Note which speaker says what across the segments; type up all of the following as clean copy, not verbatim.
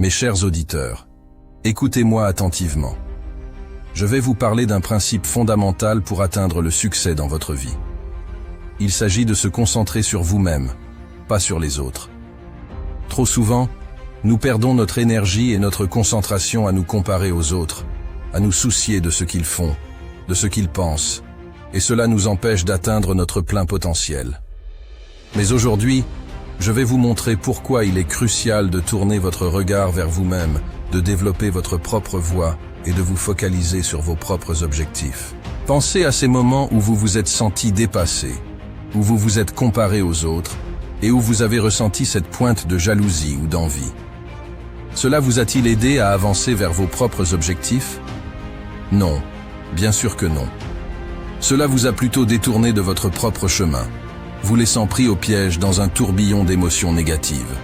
Speaker 1: Mes chers auditeurs, écoutez-moi attentivement. Je vais vous parler d'un principe fondamental pour atteindre le succès dans votre vie. Il s'agit de se concentrer sur vous-même, pas sur les autres. Trop souvent, nous perdons notre énergie et notre concentration à nous comparer aux autres, à nous soucier de ce qu'ils font, de ce qu'ils pensent, et cela nous empêche d'atteindre notre plein potentiel. Mais aujourd'hui, je vais vous montrer pourquoi il est crucial de tourner votre regard vers vous-même, de développer votre propre voix et de vous focaliser sur vos propres objectifs. Pensez à ces moments où vous vous êtes senti dépassé, où vous vous êtes comparé aux autres et où vous avez ressenti cette pointe de jalousie ou d'envie. Cela vous a-t-il aidé à avancer vers vos propres objectifs? Non, bien sûr que non. Cela vous a plutôt détourné de votre propre chemin, vous laissant pris au piège dans un tourbillon d'émotions négatives.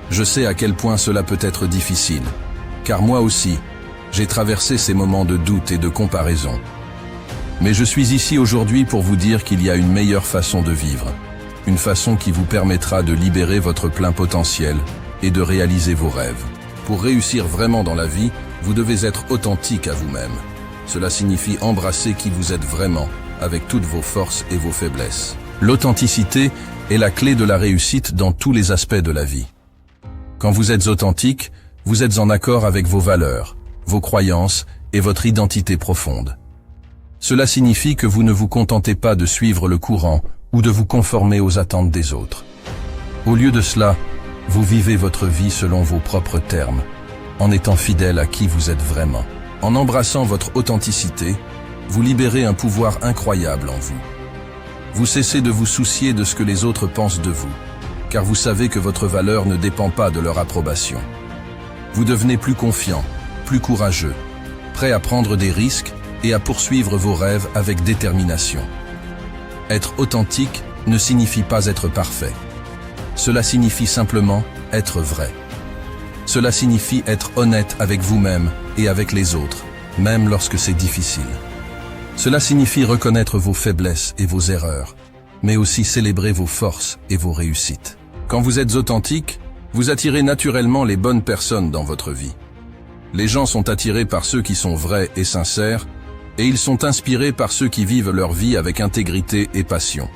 Speaker 1: Je sais à quel point cela peut être difficile, car moi aussi, j'ai traversé ces moments de doute et de comparaison. Mais je suis ici aujourd'hui pour vous dire qu'il y a une meilleure façon de vivre, une façon qui vous permettra de libérer votre plein potentiel et de réaliser vos rêves. Pour réussir vraiment dans la vie, vous devez être authentique à vous-même. Cela signifie embrasser qui vous êtes vraiment, avec toutes vos forces et vos faiblesses. L'authenticité est la clé de la réussite dans tous les aspects de la vie. Quand vous êtes authentique, vous êtes en accord avec vos valeurs, vos croyances et votre identité profonde. Cela signifie que vous ne vous contentez pas de suivre le courant ou de vous conformer aux attentes des autres. Au lieu de cela, vous vivez votre vie selon vos propres termes, en étant fidèle à qui vous êtes vraiment. En embrassant votre authenticité, vous libérez un pouvoir incroyable en vous. Vous cessez de vous soucier de ce que les autres pensent de vous, car vous savez que votre valeur ne dépend pas de leur approbation. Vous devenez plus confiant, plus courageux, prêt à prendre des risques et à poursuivre vos rêves avec détermination. Être authentique ne signifie pas être parfait. Cela signifie simplement être vrai. Cela signifie être honnête avec vous-même et avec les autres, même lorsque c'est difficile. Cela signifie reconnaître vos faiblesses et vos erreurs, mais aussi célébrer vos forces et vos réussites. Quand vous êtes authentique, vous attirez naturellement les bonnes personnes dans votre vie. Les gens sont attirés par ceux qui sont vrais et sincères, et ils sont inspirés par ceux qui vivent leur vie avec intégrité et passion.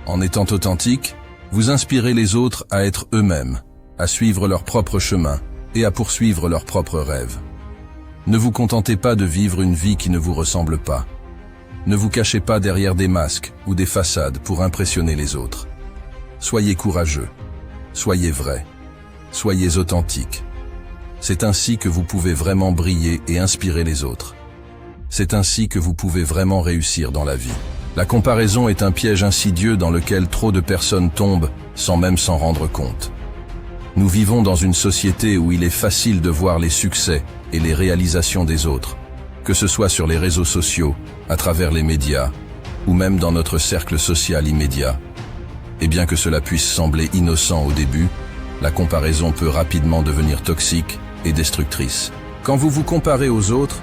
Speaker 1: En étant authentique, vous inspirez les autres à être eux-mêmes, à suivre leur propre chemin et à poursuivre leurs propres rêves. Ne vous contentez pas de vivre une vie qui ne vous ressemble pas. Ne vous cachez pas derrière des masques ou des façades pour impressionner les autres. Soyez courageux, soyez vrai, soyez authentique. C'est ainsi que vous pouvez vraiment briller et inspirer les autres. C'est ainsi que vous pouvez vraiment réussir dans la vie. La comparaison est un piège insidieux dans lequel trop de personnes tombent sans même s'en rendre compte. Nous vivons dans une société où il est facile de voir les succès et les réalisations des autres, que ce soit sur les réseaux sociaux, à travers les médias, ou même dans notre cercle social immédiat. Et bien que cela puisse sembler innocent au début, la comparaison peut rapidement devenir toxique et destructrice. Quand vous vous comparez aux autres,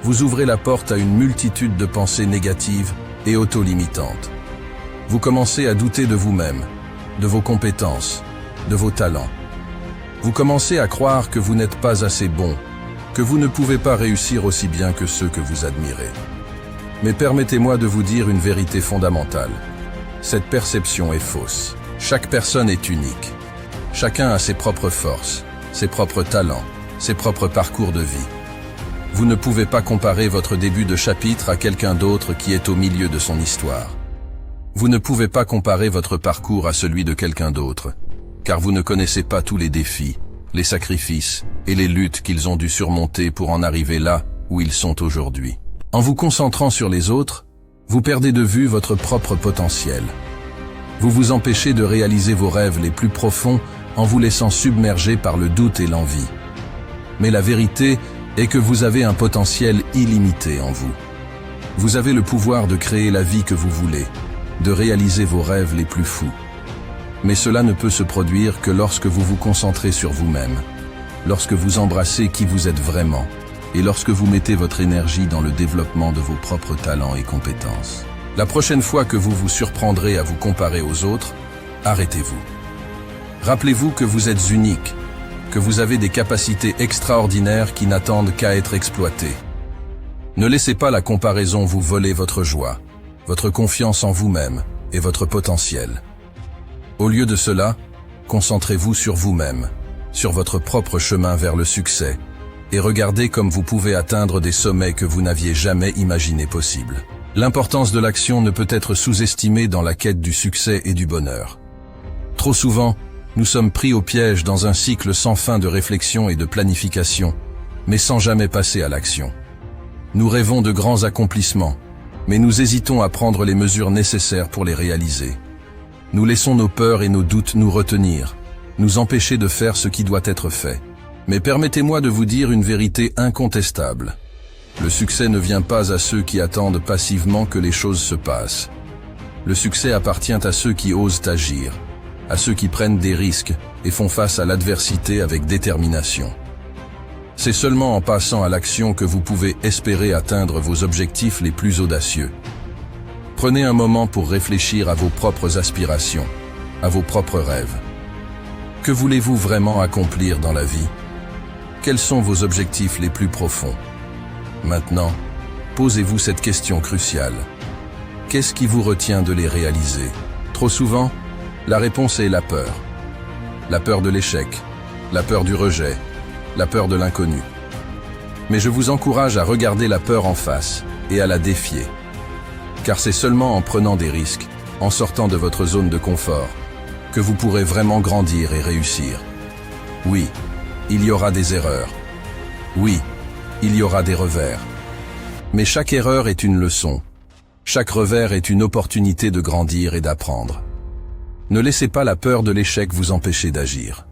Speaker 1: vous ouvrez la porte à une multitude de pensées négatives et auto-limitantes. Vous commencez à douter de vous-même, de vos compétences, de vos talents. Vous commencez à croire que vous n'êtes pas assez bon, que vous ne pouvez pas réussir aussi bien que ceux que vous admirez. Mais permettez-moi de vous dire une vérité fondamentale. Cette perception est fausse. Chaque personne est unique. Chacun a ses propres forces, ses propres talents, ses propres parcours de vie. Vous ne pouvez pas comparer votre début de chapitre à quelqu'un d'autre qui est au milieu de son histoire. Vous ne pouvez pas comparer votre parcours à celui de quelqu'un d'autre, car vous ne connaissez pas tous les défis, les sacrifices et les luttes qu'ils ont dû surmonter pour en arriver là où ils sont aujourd'hui. En vous concentrant sur les autres, vous perdez de vue votre propre potentiel. Vous vous empêchez de réaliser vos rêves les plus profonds en vous laissant submerger par le doute et l'envie. Mais la vérité est que vous avez un potentiel illimité en vous. Vous avez le pouvoir de créer la vie que vous voulez, de réaliser vos rêves les plus fous. Mais cela ne peut se produire que lorsque vous vous concentrez sur vous-même, lorsque vous embrassez qui vous êtes vraiment, et lorsque vous mettez votre énergie dans le développement de vos propres talents et compétences. La prochaine fois que vous vous surprendrez à vous comparer aux autres, arrêtez-vous. Rappelez-vous que vous êtes unique, que vous avez des capacités extraordinaires qui n'attendent qu'à être exploitées. Ne laissez pas la comparaison vous voler votre joie, votre confiance en vous-même et votre potentiel. Au lieu de cela, concentrez-vous sur vous-même, sur votre propre chemin vers le succès, et regardez comme vous pouvez atteindre des sommets que vous n'aviez jamais imaginés possibles. L'importance de l'action ne peut être sous-estimée dans la quête du succès et du bonheur. Trop souvent, nous sommes pris au piège dans un cycle sans fin de réflexion et de planification, mais sans jamais passer à l'action. Nous rêvons de grands accomplissements, mais nous hésitons à prendre les mesures nécessaires pour les réaliser. Nous laissons nos peurs et nos doutes nous retenir, nous empêcher de faire ce qui doit être fait. Mais permettez-moi de vous dire une vérité incontestable. Le succès ne vient pas à ceux qui attendent passivement que les choses se passent. Le succès appartient à ceux qui osent agir, à ceux qui prennent des risques et font face à l'adversité avec détermination. C'est seulement en passant à l'action que vous pouvez espérer atteindre vos objectifs les plus audacieux. Prenez un moment pour réfléchir à vos propres aspirations, à vos propres rêves. Que voulez-vous vraiment accomplir dans la vie? Quels sont vos objectifs les plus profonds? Maintenant, posez-vous cette question cruciale. Qu'est-ce qui vous retient de les réaliser? Trop souvent, la réponse est la peur. La peur de l'échec, la peur du rejet, la peur de l'inconnu. Mais je vous encourage à regarder la peur en face et à la défier. Car c'est seulement en prenant des risques, en sortant de votre zone de confort, que vous pourrez vraiment grandir et réussir. Oui, il y aura des erreurs. Oui, il y aura des revers. Mais chaque erreur est une leçon. Chaque revers est une opportunité de grandir et d'apprendre. Ne laissez pas la peur de l'échec vous empêcher d'agir.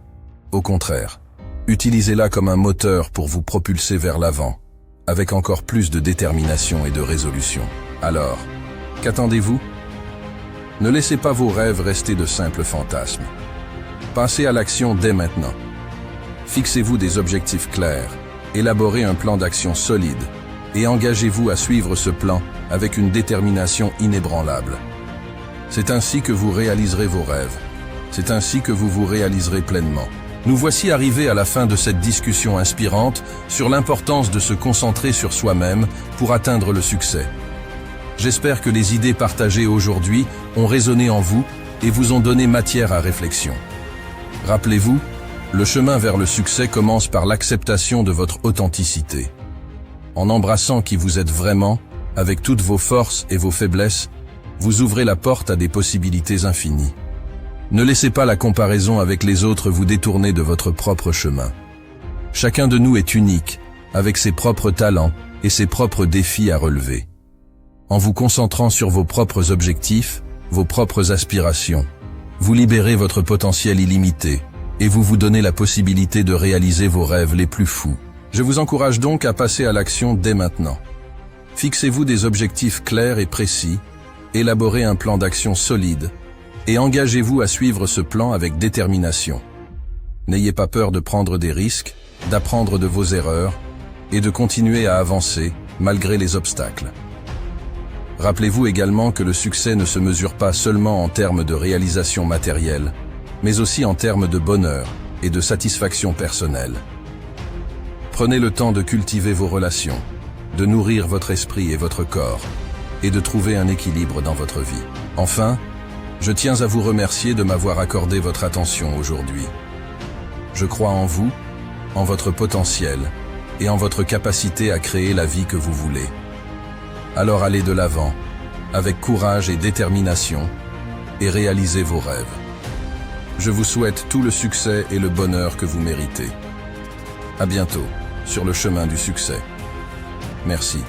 Speaker 1: Au contraire, utilisez-la comme un moteur pour vous propulser vers l'avant, avec encore plus de détermination et de résolution. Alors, qu'attendez-vous? Ne laissez pas vos rêves rester de simples fantasmes. Passez à l'action dès maintenant. Fixez-vous des objectifs clairs, élaborez un plan d'action solide et engagez-vous à suivre ce plan avec une détermination inébranlable. C'est ainsi que vous réaliserez vos rêves. C'est ainsi que vous vous réaliserez pleinement. Nous voici arrivés à la fin de cette discussion inspirante sur l'importance de se concentrer sur soi-même pour atteindre le succès. J'espère que les idées partagées aujourd'hui ont résonné en vous et vous ont donné matière à réflexion. Rappelez-vous, le chemin vers le succès commence par l'acceptation de votre authenticité. En embrassant qui vous êtes vraiment, avec toutes vos forces et vos faiblesses, vous ouvrez la porte à des possibilités infinies. Ne laissez pas la comparaison avec les autres vous détourner de votre propre chemin. Chacun de nous est unique, avec ses propres talents et ses propres défis à relever. En vous concentrant sur vos propres objectifs, vos propres aspirations, vous libérez votre potentiel illimité et vous vous donnez la possibilité de réaliser vos rêves les plus fous. Je vous encourage donc à passer à l'action dès maintenant. Fixez-vous des objectifs clairs et précis, élaborez un plan d'action solide et engagez-vous à suivre ce plan avec détermination. N'ayez pas peur de prendre des risques, d'apprendre de vos erreurs et de continuer à avancer malgré les obstacles. Rappelez-vous également que le succès ne se mesure pas seulement en termes de réalisation matérielle, mais aussi en termes de bonheur et de satisfaction personnelle. Prenez le temps de cultiver vos relations, de nourrir votre esprit et votre corps, et de trouver un équilibre dans votre vie. Enfin, je tiens à vous remercier de m'avoir accordé votre attention aujourd'hui. Je crois en vous, en votre potentiel, et en votre capacité à créer la vie que vous voulez. Alors allez de l'avant, avec courage et détermination, et réalisez vos rêves. Je vous souhaite tout le succès et le bonheur que vous méritez. À bientôt, sur le chemin du succès. Merci.